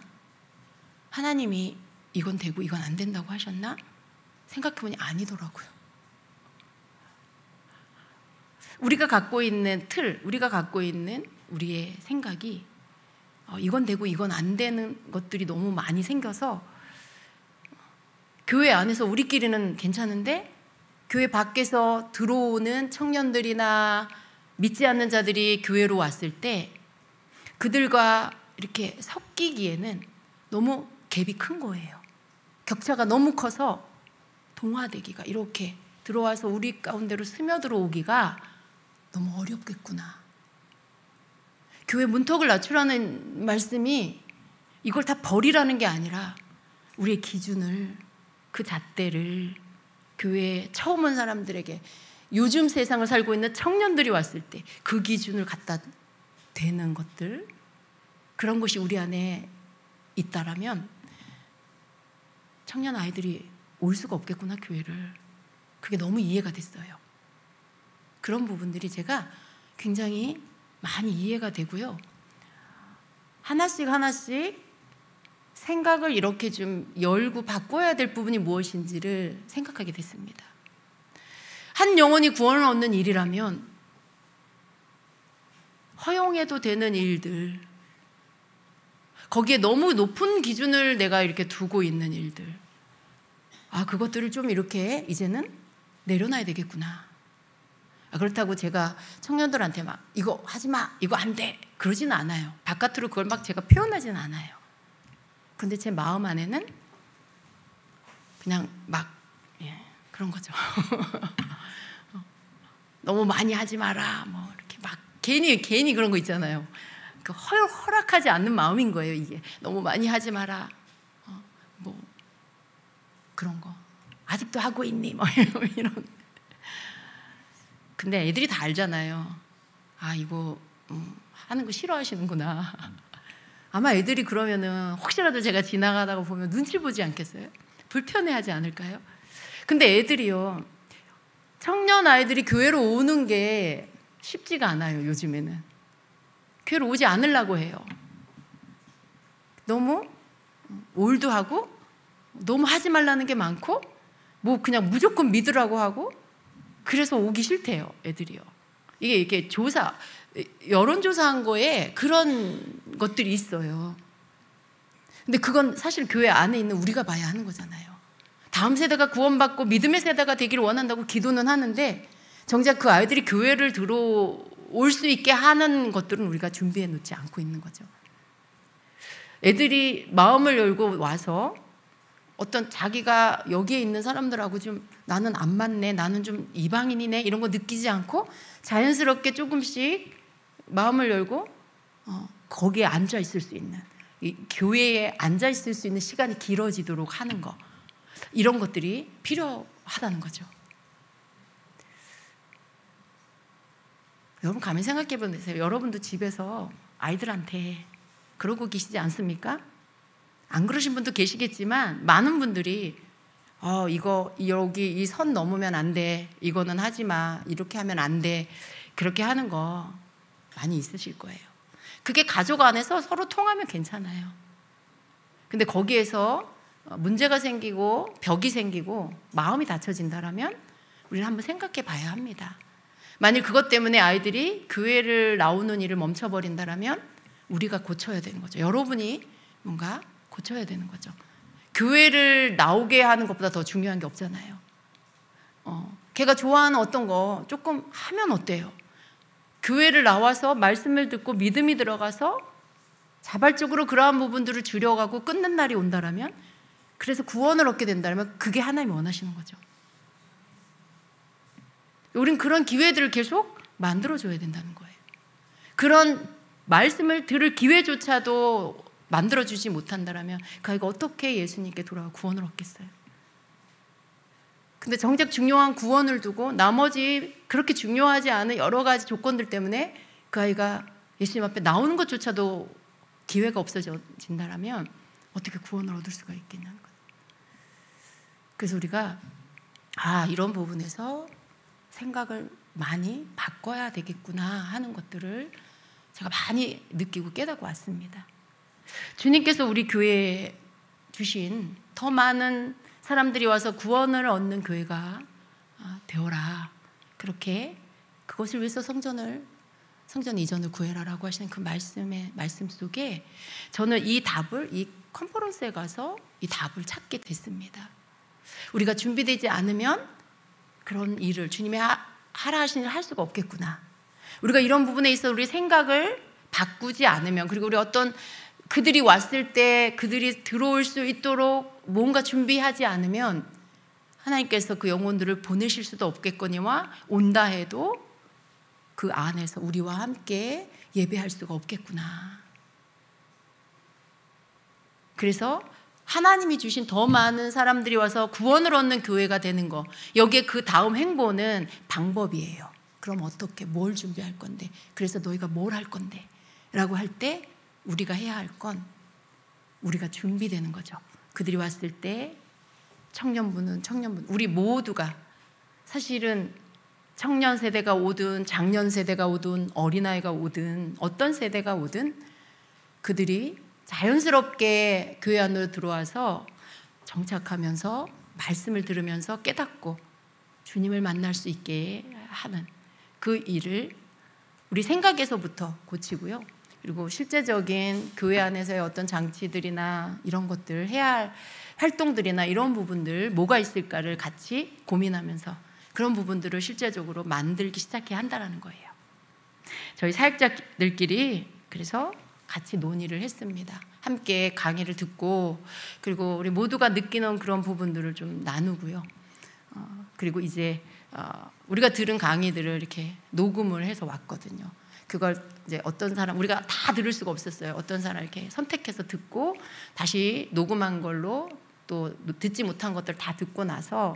하나님이 이건 되고 이건 안 된다고 하셨나? 생각해보니 아니더라고요. 우리가 갖고 있는 틀, 우리가 갖고 있는 우리의 생각이 이건 되고 이건 안 되는 것들이 너무 많이 생겨서 교회 안에서 우리끼리는 괜찮은데 교회 밖에서 들어오는 청년들이나 믿지 않는 자들이 교회로 왔을 때 그들과 이렇게 섞이기에는 너무 갭이 큰 거예요. 격차가 너무 커서 동화되기가, 이렇게 들어와서 우리 가운데로 스며들어오기가 너무 어렵겠구나. 교회 문턱을 낮추라는 말씀이 이걸 다 버리라는 게 아니라 우리의 기준을, 그 잣대를 교회에 처음 온 사람들에게, 요즘 세상을 살고 있는 청년들이 왔을 때 그 기준을 갖다 대는 것들, 그런 것이 우리 안에 있다라면 청년 아이들이 올 수가 없겠구나, 교회를. 그게 너무 이해가 됐어요. 그런 부분들이 제가 굉장히 많이 이해가 되고요. 하나씩 생각을 이렇게 좀 열고 바꿔야 될 부분이 무엇인지를 생각하게 됐습니다. 한 영혼이 구원을 얻는 일이라면 허용해도 되는 일들, 거기에 너무 높은 기준을 내가 이렇게 두고 있는 일들, 그것들을 좀 이렇게 이제는 내려놔야 되겠구나. 그렇다고 제가 청년들한테 막 이거 하지 마, 이거 안 돼, 그러지는 않아요. 바깥으로 그걸 막 제가 표현하지는 않아요. 근데 제 마음 안에는 그냥 막 그런 거죠. 너무 많이 하지 마라, 뭐 이렇게 막 괜히 그런 거 있잖아요. 그 허락하지 않는 마음인 거예요. 이게 너무 많이 하지 마라, 뭐 그런 거 아직도 하고 있니, 뭐 이런. 근데 애들이 다 알잖아요. 이거 하는 거 싫어하시는구나. 아마 애들이 그러면은 혹시라도 제가 지나가다가 보면 눈치 보지 않겠어요? 불편해하지 않을까요? 근데 애들이요, 청년 아이들이 교회로 오는 게 쉽지가 않아요. 요즘에는 교회로 오지 않으려고 해요. 너무 올드하고 너무 하지 말라는 게 많고 뭐 그냥 무조건 믿으라고 하고, 그래서 오기 싫대요, 애들이요. 이게 여론조사한 거에 그런 것들이 있어요. 근데 그건 사실 교회 안에 있는 우리가 봐야 하는 거잖아요. 다음 세대가 구원받고 믿음의 세대가 되기를 원한다고 기도는 하는데, 정작 그 아이들이 교회를 들어올 수 있게 하는 것들은 우리가 준비해 놓지 않고 있는 거죠. 애들이 마음을 열고 와서 어떤 자기가 여기에 있는 사람들하고 좀 나는 안 맞네, 나는 좀 이방인이네, 이런 거 느끼지 않고 자연스럽게 조금씩 마음을 열고 거기에 앉아 있을 수 있는, 이 교회에 앉아 있을 수 있는 시간이 길어지도록 하는 거, 이런 것들이 필요하다는 거죠. 여러분 가만히 생각해 보세요. 여러분도 집에서 아이들한테 그러고 계시지 않습니까? 안 그러신 분도 계시겠지만 많은 분들이 이거 여기 이 선 넘으면 안 돼, 이거는 하지 마, 이렇게 하면 안 돼, 그렇게 하는 거 많이 있으실 거예요. 그게 가족 안에서 서로 통하면 괜찮아요. 근데 거기에서 문제가 생기고 벽이 생기고 마음이 닫혀진다라면 우리는 한번 생각해 봐야 합니다. 만일 그것 때문에 아이들이 교회를 나오는 일을 멈춰버린다라면 우리가 고쳐야 되는 거죠. 여러분이 뭔가 고쳐야 되는 거죠. 교회를 나오게 하는 것보다 더 중요한 게 없잖아요. 걔가 좋아하는 어떤 거 조금 하면 어때요? 교회를 나와서 말씀을 듣고 믿음이 들어가서 자발적으로 그러한 부분들을 줄여가고 끊는 날이 온다라면, 그래서 구원을 얻게 된다면 그게 하나님이 원하시는 거죠. 우린 그런 기회들을 계속 만들어줘야 된다는 거예요. 그런 말씀을 들을 기회조차도 만들어주지 못한다면 그 아이가 어떻게 예수님께 돌아와 구원을 얻겠어요? 근데 정작 중요한 구원을 두고 나머지 그렇게 중요하지 않은 여러 가지 조건들 때문에 그 아이가 예수님 앞에 나오는 것조차도 기회가 없어진다면 어떻게 구원을 얻을 수가 있겠냐는 거예요. 그래서 우리가 이런 부분에서 생각을 많이 바꿔야 되겠구나 하는 것들을 제가 많이 느끼고 깨닫고 왔습니다. 주님께서 우리 교회에 주신 더 많은 사람들이 와서 구원을 얻는 교회가 되어라, 그렇게 그것을 위해서 성전 이전을 구해라라고 하시는 그 말씀 속에 저는 이 컨퍼런스에 가서 이 답을 찾게 됐습니다. 우리가 준비되지 않으면 그런 일을 주님이 하라 하신 일을 할 수가 없겠구나. 우리가 이런 부분에 있어 우리 생각을 바꾸지 않으면, 그리고 우리 어떤 그들이 왔을 때 그들이 들어올 수 있도록 뭔가 준비하지 않으면 하나님께서 그 영혼들을 보내실 수도 없겠거니와 온다 해도 그 안에서 우리와 함께 예배할 수가 없겠구나. 그래서 하나님이 주신 더 많은 사람들이 와서 구원을 얻는 교회가 되는 거, 여기에 그 다음 행보는 방법이에요. 그럼 어떻게, 뭘 준비할 건데, 그래서 너희가 뭘 할 건데 라고 할 때 우리가 해야 할 건 우리가 준비되는 거죠. 그들이 왔을 때 청년부는 우리 모두가 사실은 청년 세대가 오든 장년 세대가 오든 어린아이가 오든 어떤 세대가 오든 그들이 자연스럽게 교회 안으로 들어와서 정착하면서 말씀을 들으면서 깨닫고 주님을 만날 수 있게 하는 그 일을 우리 생각에서부터 고치고요. 그리고 실제적인 교회 안에서의 어떤 장치들이나 이런 것들, 해야 할 활동들이나 이런 부분들 뭐가 있을까를 같이 고민하면서 그런 부분들을 실제적으로 만들기 시작해야 한다는 거예요. 저희 사역자들끼리 그래서 같이 논의를 했습니다. 함께 강의를 듣고, 그리고 우리 모두가 느끼는 그런 부분들을 좀 나누고요. 그리고 이제 우리가 들은 강의들을 이렇게 녹음을 해서 왔거든요. 그걸 이제 어떤 사람, 우리가 다 들을 수가 없었어요. 어떤 사람 이렇게 선택해서 듣고 다시 녹음한 걸로 또 듣지 못한 것들 다 듣고 나서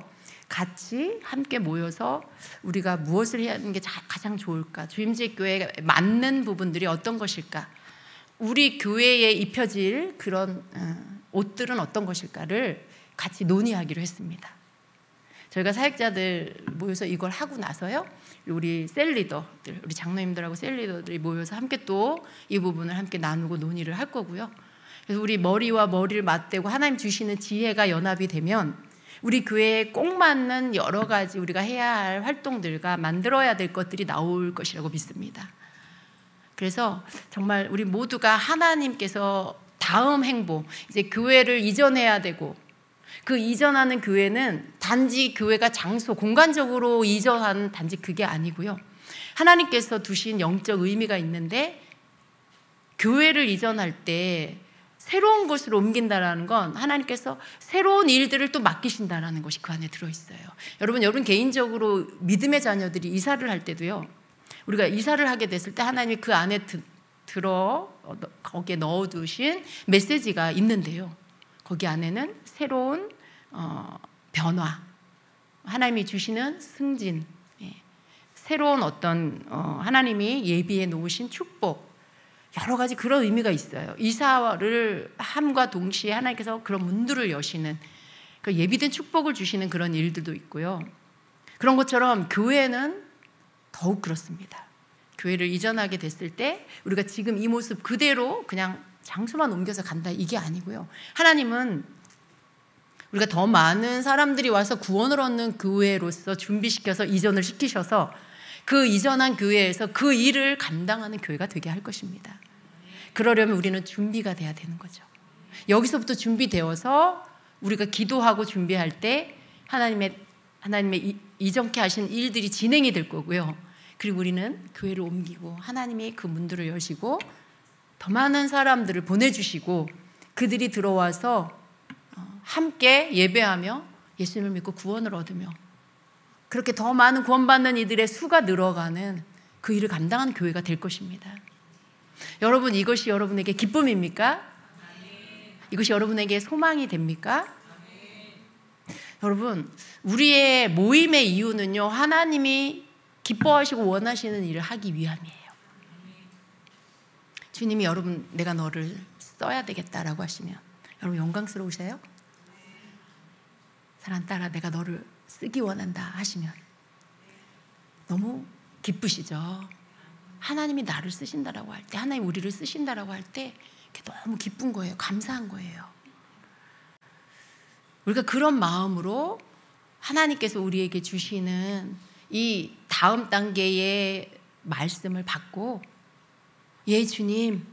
같이 함께 모여서 우리가 무엇을 해야 하는 게 가장 좋을까? 주임제 교회에 맞는 부분들이 어떤 것일까? 우리 교회에 입혀질 그런 옷들은 어떤 것일까를 같이 논의하기로 했습니다. 저희가 사역자들 모여서 이걸 하고 나서요, 우리 셀리더들, 우리 장로님들하고 셀리더들이 모여서 함께 또 이 부분을 함께 나누고 논의를 할 거고요. 그래서 우리 머리와 머리를 맞대고 하나님 주시는 지혜가 연합이 되면 우리 교회에 꼭 맞는 여러 가지 우리가 해야 할 활동들과 만들어야 될 것들이 나올 것이라고 믿습니다. 그래서 정말 우리 모두가 하나님께서 다음 행보, 이제 교회를 이전해야 되고, 그 이전하는 교회는 단지 교회가 장소, 공간적으로 이전하는 단지 그게 아니고요. 하나님께서 두신 영적 의미가 있는데, 교회를 이전할 때 새로운 곳으로 옮긴다라는 건 하나님께서 새로운 일들을 또 맡기신다라는 것이 그 안에 들어있어요. 여러분 개인적으로 믿음의 자녀들이 이사를 할 때도요, 우리가 이사를 하게 됐을 때 하나님이 그 안에 거기에 넣어두신 메시지가 있는데요. 거기 안에는 새로운 변화, 하나님이 주시는 승진, 새로운 어떤 하나님이 예비해 놓으신 축복, 여러 가지 그런 의미가 있어요. 이사를 함과 동시에 하나님께서 그런 문들을 여시는, 그 예비된 축복을 주시는 그런 일들도 있고요. 그런 것처럼 교회는 더욱 그렇습니다. 교회를 이전하게 됐을 때 우리가 지금 이 모습 그대로 그냥 장소만 옮겨서 간다, 이게 아니고요. 하나님은 우리가 더 많은 사람들이 와서 구원을 얻는 교회로서 준비시켜서 이전을 시키셔서 그 이전한 교회에서 그 일을 감당하는 교회가 되게 할 것입니다. 그러려면 우리는 준비가 돼야 되는 거죠. 여기서부터 준비되어서 우리가 기도하고 준비할 때 하나님의 이전케 하신 일들이 진행이 될 거고요. 그리고 우리는 교회를 옮기고 하나님이 그 문들을 여시고 더 많은 사람들을 보내주시고 그들이 들어와서 함께 예배하며 예수님을 믿고 구원을 얻으며 그렇게 더 많은 구원받는 이들의 수가 늘어가는 그 일을 감당하는 교회가 될 것입니다. 여러분, 이것이 여러분에게 기쁨입니까? 이것이 여러분에게 소망이 됩니까? 여러분, 우리의 모임의 이유는요, 하나님이 기뻐하시고 원하시는 일을 하기 위함이에요. 주님이 여러분, 내가 너를 써야 되겠다라고 하시면 여러분 영광스러우세요? 사랑 따라 내가 너를 쓰기 원한다 하시면 너무 기쁘시죠? 하나님이 나를 쓰신다라고 할 때, 하나님 우리를 쓰신다라고 할 때 너무 기쁜 거예요. 감사한 거예요. 우리가 그런 마음으로 하나님께서 우리에게 주시는 이 다음 단계의 말씀을 받고, 예 주님,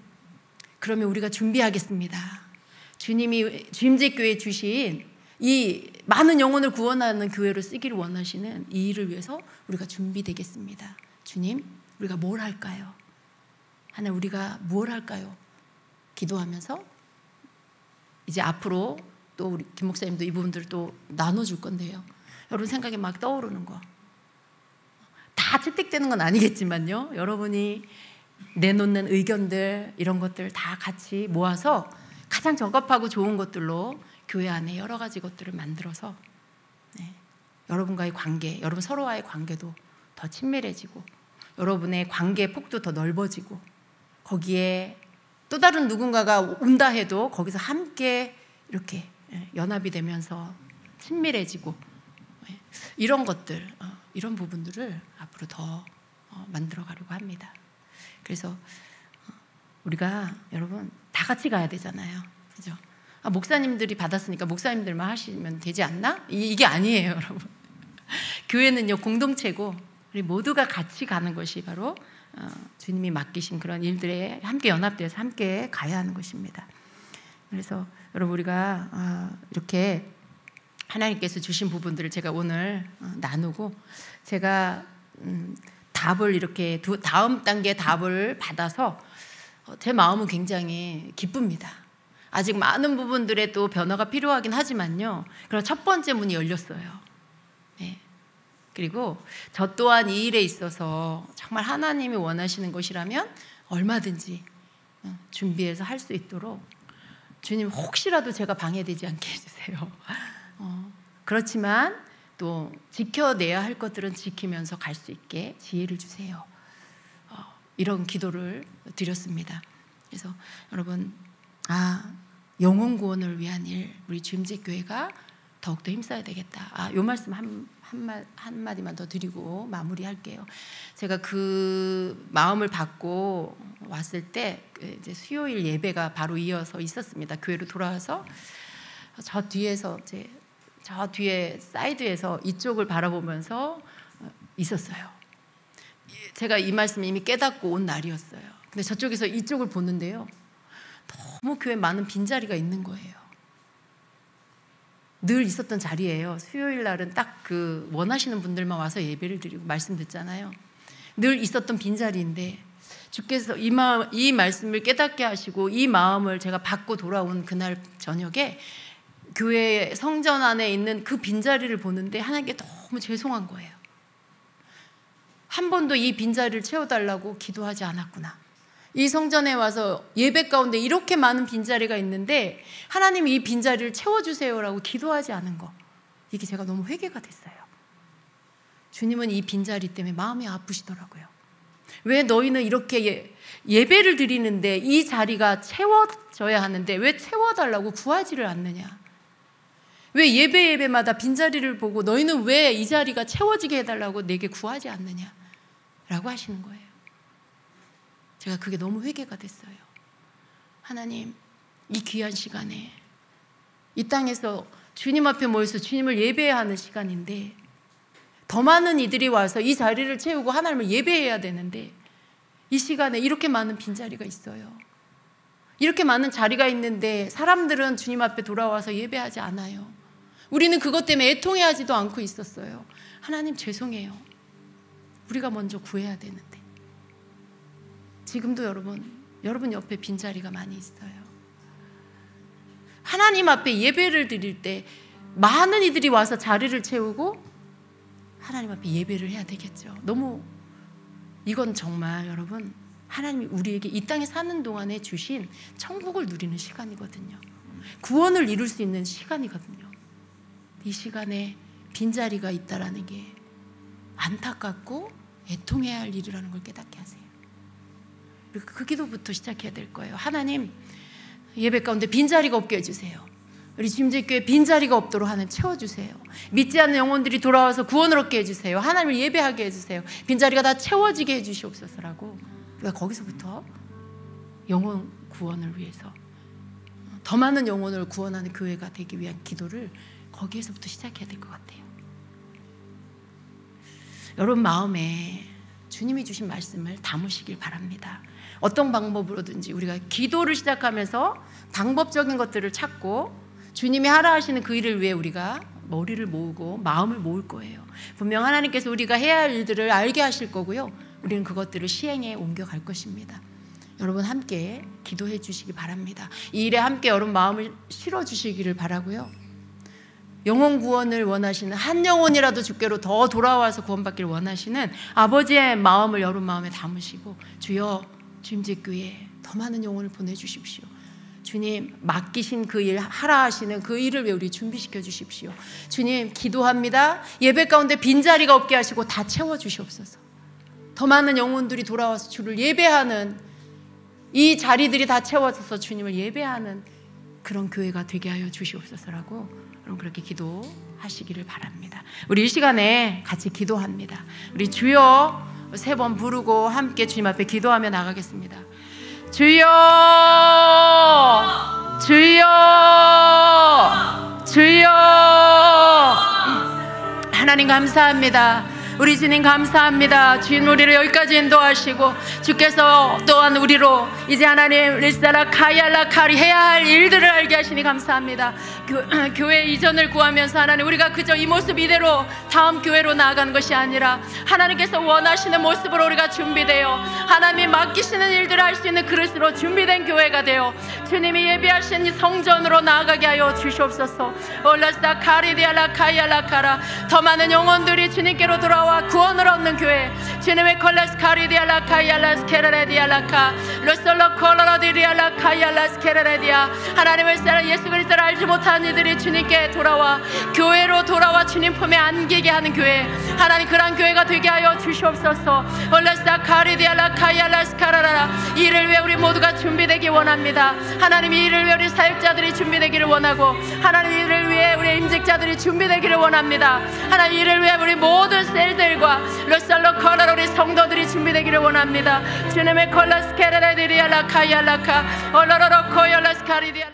그러면 우리가 준비하겠습니다. 주님이 주임제교회에 주신 이 많은 영혼을 구원하는 교회로 쓰기를 원하시는 이 일을 위해서 우리가 준비되겠습니다. 주님, 우리가 뭘 할까요? 하나님, 우리가 뭘 할까요? 기도하면서 이제 앞으로 또 우리 김 목사님도 이 부분들을 또 나눠줄 건데요. 여러분 생각에 막 떠오르는 거 다 채택되는 건 아니겠지만요. 여러분이 내놓는 의견들 이런 것들 다 같이 모아서 가장 적합하고 좋은 것들로 교회 안에 여러 가지 것들을 만들어서 여러분과의 관계, 여러분 서로와의 관계도 더 친밀해지고 여러분의 관계의 폭도 더 넓어지고 거기에 또 다른 누군가가 온다 해도 거기서 함께 이렇게 연합이 되면서 친밀해지고 이런 것들, 이런 부분들을 앞으로 더 만들어 가려고 합니다. 그래서 우리가 여러분 다 같이 가야 되잖아요. 그죠? 목사님들이 받았으니까 목사님들만 하시면 되지 않나? 이게 아니에요, 여러분. 교회는요, 공동체고 우리 모두가 같이 가는 것이 바로 주님이 맡기신 그런 일들에 함께 연합되어서 함께 가야 하는 것입니다. 그래서 여러분 우리가 이렇게 하나님께서 주신 부분들을 제가 오늘 나누고 제가 답을 이렇게 다음 단계 답을 받아서 제 마음은 굉장히 기쁩니다. 아직 많은 부분들에 또 변화가 필요하긴 하지만요. 그럼 첫 번째 문이 열렸어요. 그리고 저 또한 이 일에 있어서 정말 하나님이 원하시는 것이라면 얼마든지 준비해서 할 수 있도록 주님 혹시라도 제가 방해되지 않게 해주세요. 그렇지만 또 지켜내야 할 것들은 지키면서 갈 수 있게 지혜를 주세요. 이런 기도를 드렸습니다. 그래서 여러분 영혼 구원을 위한 일 우리 주임제교회가 더욱더 힘써야 되겠다. 요 말씀 한마디만 더 드리고 마무리할게요. 제가 그 마음을 받고 왔을 때 이제 수요일 예배가 바로 이어서 있었습니다. 교회로 돌아와서 저 뒤에서 이제 저 뒤에 사이드에서 이쪽을 바라보면서 있었어요. 제가 이 말씀을 이미 깨닫고 온 날이었어요. 근데 저쪽에서 이쪽을 보는데요. 너무 교회에 많은 빈자리가 있는 거예요. 늘 있었던 자리예요. 수요일 날은 딱 그 원하시는 분들만 와서 예배를 드리고 말씀 듣잖아요. 늘 있었던 빈자리인데 주께서 이 말씀을 깨닫게 하시고 이 마음을 제가 받고 돌아온 그날 저녁에 교회 성전 안에 있는 그 빈자리를 보는데 하나님께 너무 죄송한 거예요. 한 번도 이 빈자리를 채워달라고 기도하지 않았구나. 이 성전에 와서 예배 가운데 이렇게 많은 빈자리가 있는데 하나님이 이 빈자리를 채워주세요라고 기도하지 않은 거, 이게 제가 너무 회개가 됐어요. 주님은 이 빈자리 때문에 마음이 아프시더라고요. 왜 너희는 이렇게 예배를 드리는데 이 자리가 채워져야 하는데 왜 채워달라고 구하지를 않느냐. 왜 예배마다 빈자리를 보고 너희는 왜 이 자리가 채워지게 해달라고 내게 구하지 않느냐 라고 하시는 거예요. 제가 그게 너무 회개가 됐어요. 하나님, 이 귀한 시간에 이 땅에서 주님 앞에 모여서 주님을 예배해야 하는 시간인데 더 많은 이들이 와서 이 자리를 채우고 하나님을 예배해야 되는데 이 시간에 이렇게 많은 빈자리가 있어요. 이렇게 많은 자리가 있는데 사람들은 주님 앞에 돌아와서 예배하지 않아요. 우리는 그것 때문에 애통해하지도 않고 있었어요. 하나님 죄송해요. 우리가 먼저 구해야 되는데. 지금도 여러분 옆에 빈자리가 많이 있어요. 하나님 앞에 예배를 드릴 때 많은 이들이 와서 자리를 채우고 하나님 앞에 예배를 해야 되겠죠. 너무 이건 정말 여러분 하나님이 우리에게 이 땅에 사는 동안에 주신 천국을 누리는 시간이거든요. 구원을 이룰 수 있는 시간이거든요. 이 시간에 빈자리가 있다라는 게 안타깝고 애통해야 할 일이라는 걸 깨닫게 하세요. 그리고 그 기도부터 시작해야 될 거예요. 하나님, 예배 가운데 빈자리가 없게 해주세요. 우리 주임제교회 빈자리가 없도록 하나님 채워주세요. 믿지 않는 영혼들이 돌아와서 구원을 얻게 해주세요. 하나님을 예배하게 해주세요. 빈자리가 다 채워지게 해주시옵소서라고 우리가 거기서부터 영혼 구원을 위해서 더 많은 영혼을 구원하는 교회가 되기 위한 기도를 거기에서부터 시작해야 될 것 같아요. 여러분 마음에 주님이 주신 말씀을 담으시길 바랍니다. 어떤 방법으로든지 우리가 기도를 시작하면서 방법적인 것들을 찾고 주님이 하라 하시는 그 일을 위해 우리가 머리를 모으고 마음을 모을 거예요. 분명 하나님께서 우리가 해야 할 일들을 알게 하실 거고요. 우리는 그것들을 시행에 옮겨갈 것입니다. 여러분 함께 기도해 주시기 바랍니다. 이 일에 함께 여러분 마음을 실어 주시기를 바라고요. 영혼 구원을 원하시는 한 영혼이라도 주께로 더 돌아와서 구원받기를 원하시는 아버지의 마음을 여러분 마음에 담으시고 주여 주임직교회에 더 많은 영혼을 보내주십시오. 주님, 맡기신 그 일, 하라 하시는 그 일을 왜 우리 준비시켜 주십시오. 주님, 기도합니다. 예배 가운데 빈자리가 없게 하시고 다 채워주시옵소서. 더 많은 영혼들이 돌아와서 주를 예배하는 이 자리들이 다 채워져서 주님을 예배하는 그런 교회가 되게 하여 주시옵소서라고 여러분 그렇게 기도하시기를 바랍니다. 우리 이 시간에 같이 기도합니다. 우리 주여 3번 부르고 함께 주님 앞에 기도하며 나가겠습니다. 주여, 주여, 주여. 하나님 감사합니다. 우리 주님 감사합니다. 주님 우리를 여기까지 인도하시고 주께서 또한 우리로 이제 하나님 리사라 카야라 카리 해야 할 일들을 알게 하시니 감사합니다. 교회 이전을 구하면서 하나님 우리가 그저 이 모습 이대로 다음 교회로 나아가는 것이 아니라 하나님께서 원하시는 모습으로 우리가 준비되어 하나님이 맡기시는 일들을 할 수 있는 그릇으로 준비된 교회가 되어 주님이 예비하신 이 성전으로 나아가게 하여 주시옵소서. 올라사 카리디알라 카야라 카라 더 많은 영혼들이 주님께로 돌아와 구원을 얻는 교회 주님의 콜라스 카리디알라 카야라스 케레레디알라카 로솔로 콜로라디리알라 카야라스 케레레디아 하나님을 사랑 예수 그리스도를 알지 못한 이들이 주님께 돌아와 교회로 돌아와 주님 품에 안기게 하는 교회 하나님 그런 교회가 되게 하여 주시옵소서. 올라사 카리디알라 카야라스 카라라라 이를 위해 우리 모두가 준비되기 원합니다. 하나님 이 일을 위해 우리 사역자들이 준비되기를 원하고 하나님 이를 위해 우리 임직자들이 준비되기를 원합니다. 하나님 이를 위해 우리 모든 셀들과 로살로 컬러 우리 성도들이 준비되기를 원합니다. 주님의 콜라스 케레레디리알라 카야라카 올로로로 코열라스 카리디알라